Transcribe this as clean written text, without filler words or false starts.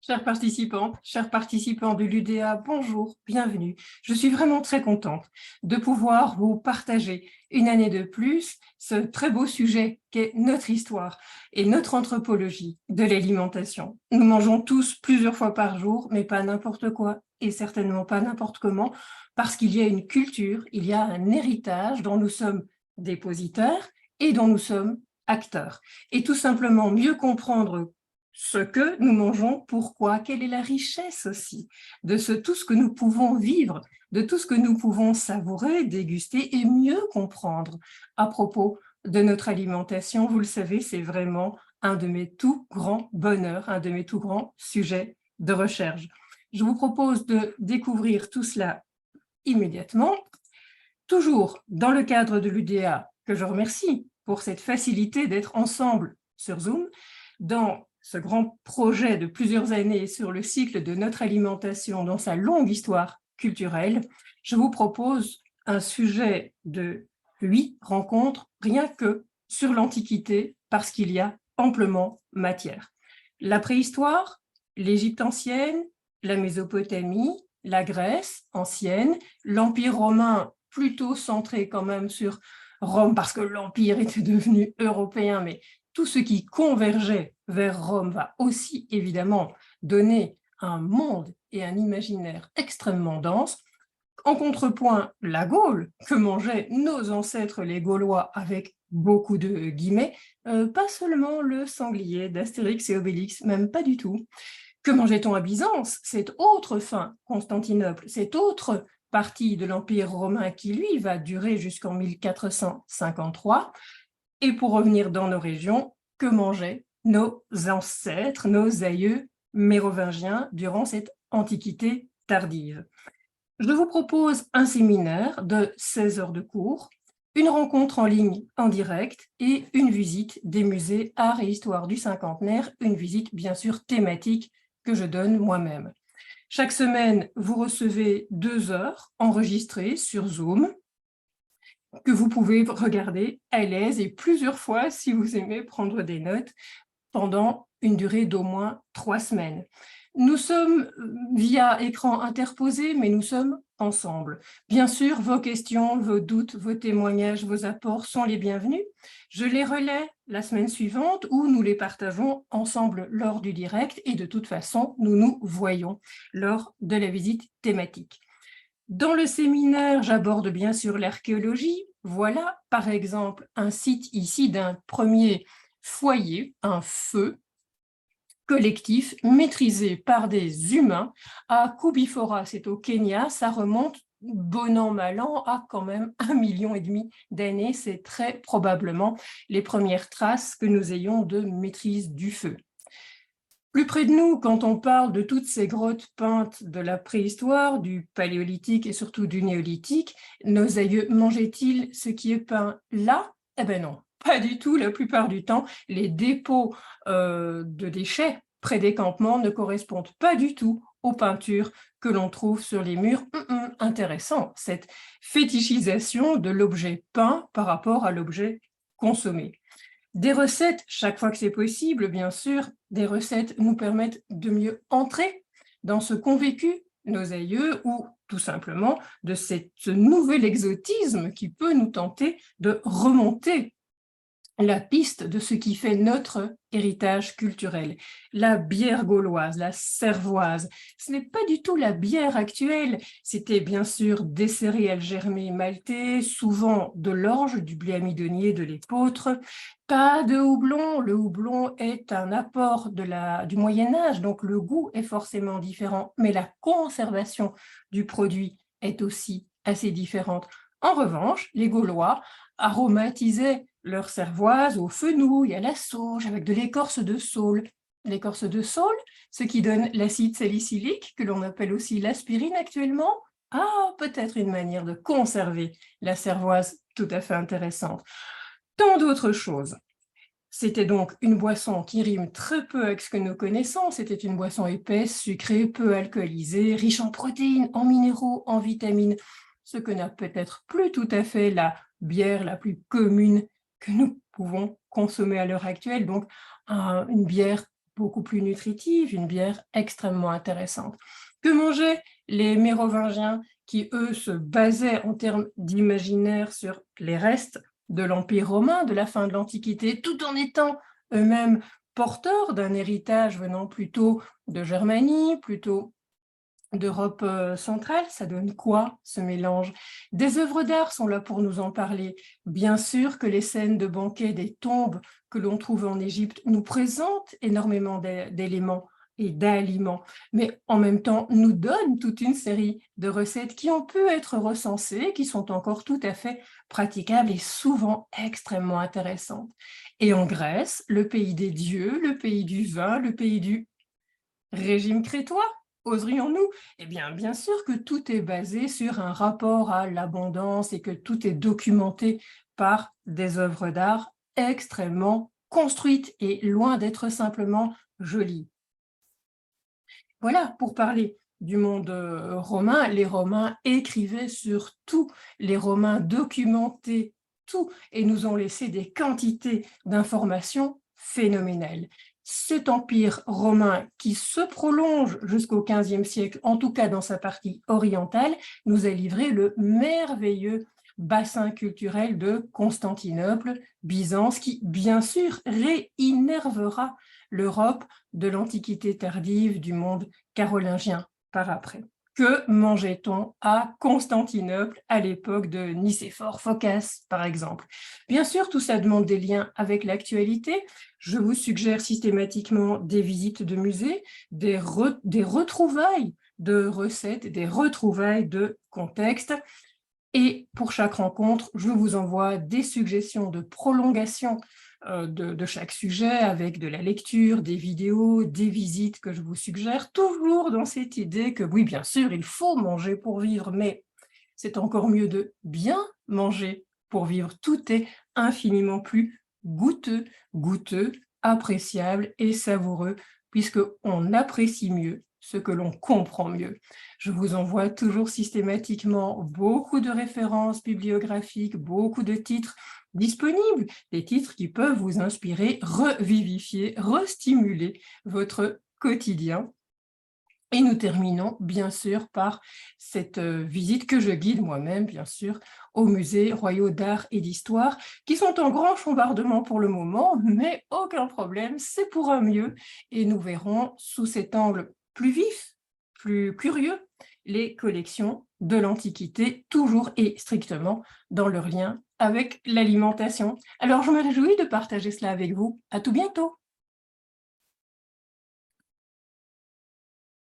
Chers participants de l'UDA, bonjour, bienvenue. Je suis vraiment très contente de pouvoir vous partager une année de plus ce très beau sujet qu'est notre histoire et notre anthropologie de l'alimentation. Nous mangeons tous plusieurs fois par jour, mais pas n'importe quoi et certainement pas n'importe comment, parce qu'il y a une culture, il y a un héritage dont nous sommes dépositaires et dont nous sommes acteurs. Et tout simplement mieux comprendre ce que nous mangeons, pourquoi, quelle est la richesse aussi de tout ce que nous pouvons vivre, de tout ce que nous pouvons savourer, déguster et mieux comprendre à propos de notre alimentation. Vous le savez, c'est vraiment un de mes tout grands bonheurs, un de mes tout grands sujets de recherche. Je vous propose de découvrir tout cela immédiatement, toujours dans le cadre de l'UDA, que je remercie pour cette facilité d'être ensemble sur Zoom, dans ce grand projet de plusieurs années sur le cycle de notre alimentation dans sa longue histoire culturelle. Je vous propose un sujet de 8 rencontres, rien que sur l'Antiquité, parce qu'il y a amplement matière. La préhistoire, l'Égypte ancienne, la Mésopotamie, la Grèce ancienne, l'Empire romain plutôt centré quand même sur Rome, parce que l'Empire était devenu européen, mais tout ce qui convergeait vers Rome va aussi évidemment donner un monde et un imaginaire extrêmement dense. En contrepoint, la Gaule, que mangeaient nos ancêtres les Gaulois avec beaucoup de guillemets, pas seulement le sanglier d'Astérix et Obélix, même pas du tout. Que mangeait-on à Byzance, cette autre fin, Constantinople, cette autre partie de l'Empire romain qui, lui, va durer jusqu'en 1453. Et pour revenir dans nos régions, que mangeaient nos ancêtres, nos aïeux mérovingiens durant cette antiquité tardive? Je vous propose un séminaire de 16 heures de cours, une rencontre en ligne en direct et une visite des musées Art et Histoire du Cinquantenaire, une visite bien sûr thématique que je donne moi-même. Chaque semaine, vous recevez 2 heures enregistrées sur Zoom que vous pouvez regarder à l'aise et plusieurs fois si vous aimez prendre des notes pendant une durée d'au moins 3 semaines. Nous sommes via écran interposé, mais nous sommes ensemble. Bien sûr, vos questions, vos doutes, vos témoignages, vos apports sont les bienvenus. Je les relais la semaine suivante où nous les partageons ensemble lors du direct et de toute façon, nous nous voyons lors de la visite thématique. Dans le séminaire, j'aborde bien sûr l'archéologie. Voilà, par exemple, un site ici d'un premier foyer, un feu collectif maîtrisé par des humains à Kubifora, c'est au Kenya, ça remonte bon an, mal an, à quand même 1,5 million d'années, c'est très probablement les premières traces que nous ayons de maîtrise du feu. Plus près de nous, quand on parle de toutes ces grottes peintes de la préhistoire, du paléolithique et surtout du néolithique, nos aïeux mangeaient-ils ce qui est peint là? Eh bien non, pas du tout. La plupart du temps, les dépôts de déchets près des campements ne correspondent pas du tout aux peintures que l'on trouve sur les murs. Intéressant, cette fétichisation de l'objet peint par rapport à l'objet consommé. Des recettes, chaque fois que c'est possible, bien sûr, des recettes nous permettent de mieux entrer dans ce qu'ont vécu nos aïeux ou tout simplement de ce nouvel exotisme qui peut nous tenter de remonter la piste de ce qui fait notre héritage culturel. La bière gauloise, la cervoise, ce n'est pas du tout la bière actuelle. C'était bien sûr des céréales germées maltais, souvent de l'orge, du blé amidonnier, de l'épeautre. Pas de houblon. Le houblon est un apport du Moyen-Âge, donc le goût est forcément différent, mais la conservation du produit est aussi assez différente. En revanche, les Gaulois aromatisaient leur cervoise au fenouil, à la sauge, avec de l'écorce de saule. L'écorce de saule, ce qui donne l'acide salicylique, que l'on appelle aussi l'aspirine actuellement. Ah, peut-être une manière de conserver la cervoise tout à fait intéressante. Tant d'autres choses. C'était donc une boisson qui rime très peu avec ce que nous connaissons. C'était une boisson épaisse, sucrée, peu alcoolisée, riche en protéines, en minéraux, en vitamines, ce que n'a peut-être plus tout à fait la bière la plus commune que nous pouvons consommer à l'heure actuelle, donc une bière beaucoup plus nutritive, une bière extrêmement intéressante. Que mangeaient les Mérovingiens qui, eux, se basaient en termes d'imaginaire sur les restes de l'Empire romain, de la fin de l'Antiquité, tout en étant eux-mêmes porteurs d'un héritage venant plutôt de Germanie, plutôt d'Europe centrale. Ça donne quoi, ce mélange? Des œuvres d'art sont là pour nous en parler. Bien sûr que les scènes de banquets des tombes que l'on trouve en Égypte nous présentent énormément d'éléments et d'aliments, mais en même temps nous donnent toute une série de recettes qui ont pu être recensées, qui sont encore tout à fait praticables et souvent extrêmement intéressantes. Et en Grèce, le pays des dieux, le pays du vin, le pays du régime crétois, oserions-nous? Eh bien, bien sûr que tout est basé sur un rapport à l'abondance et que tout est documenté par des œuvres d'art extrêmement construites et loin d'être simplement jolies. Voilà, pour parler du monde romain, les Romains écrivaient sur tout, les Romains documentaient tout et nous ont laissé des quantités d'informations phénoménales. Cet empire romain qui se prolonge jusqu'au XVe siècle, en tout cas dans sa partie orientale, nous a livré le merveilleux bassin culturel de Constantinople, Byzance, qui bien sûr réinnervera l'Europe de l'Antiquité tardive, du monde carolingien par après. Que mangeait-on à Constantinople à l'époque de Nicéphore Phocas, par exemple? Bien sûr, tout ça demande des liens avec l'actualité. Je vous suggère systématiquement des visites de musées, des retrouvailles de recettes, des retrouvailles de contextes. Et pour chaque rencontre, je vous envoie des suggestions de prolongation de chaque sujet avec de la lecture, des vidéos, des visites que je vous suggère, toujours dans cette idée que oui, bien sûr, il faut manger pour vivre, mais c'est encore mieux de bien manger pour vivre. Tout est infiniment plus goûteux, appréciable et savoureux, puisqu'on apprécie mieux ce que l'on comprend mieux. Je vous envoie toujours systématiquement beaucoup de références bibliographiques, beaucoup de titres disponibles, des titres qui peuvent vous inspirer, revivifier, restimuler votre quotidien. Et nous terminons bien sûr par cette visite que je guide moi-même, bien sûr, aux musées royaux d'art et d'histoire, qui sont en grand chambardement pour le moment, mais aucun problème, c'est pour un mieux. Et nous verrons sous cet angle plus vif, plus curieux, les collections de l'Antiquité, toujours et strictement dans leur lien avec l'alimentation. Alors je me réjouis de partager cela avec vous. À tout bientôt.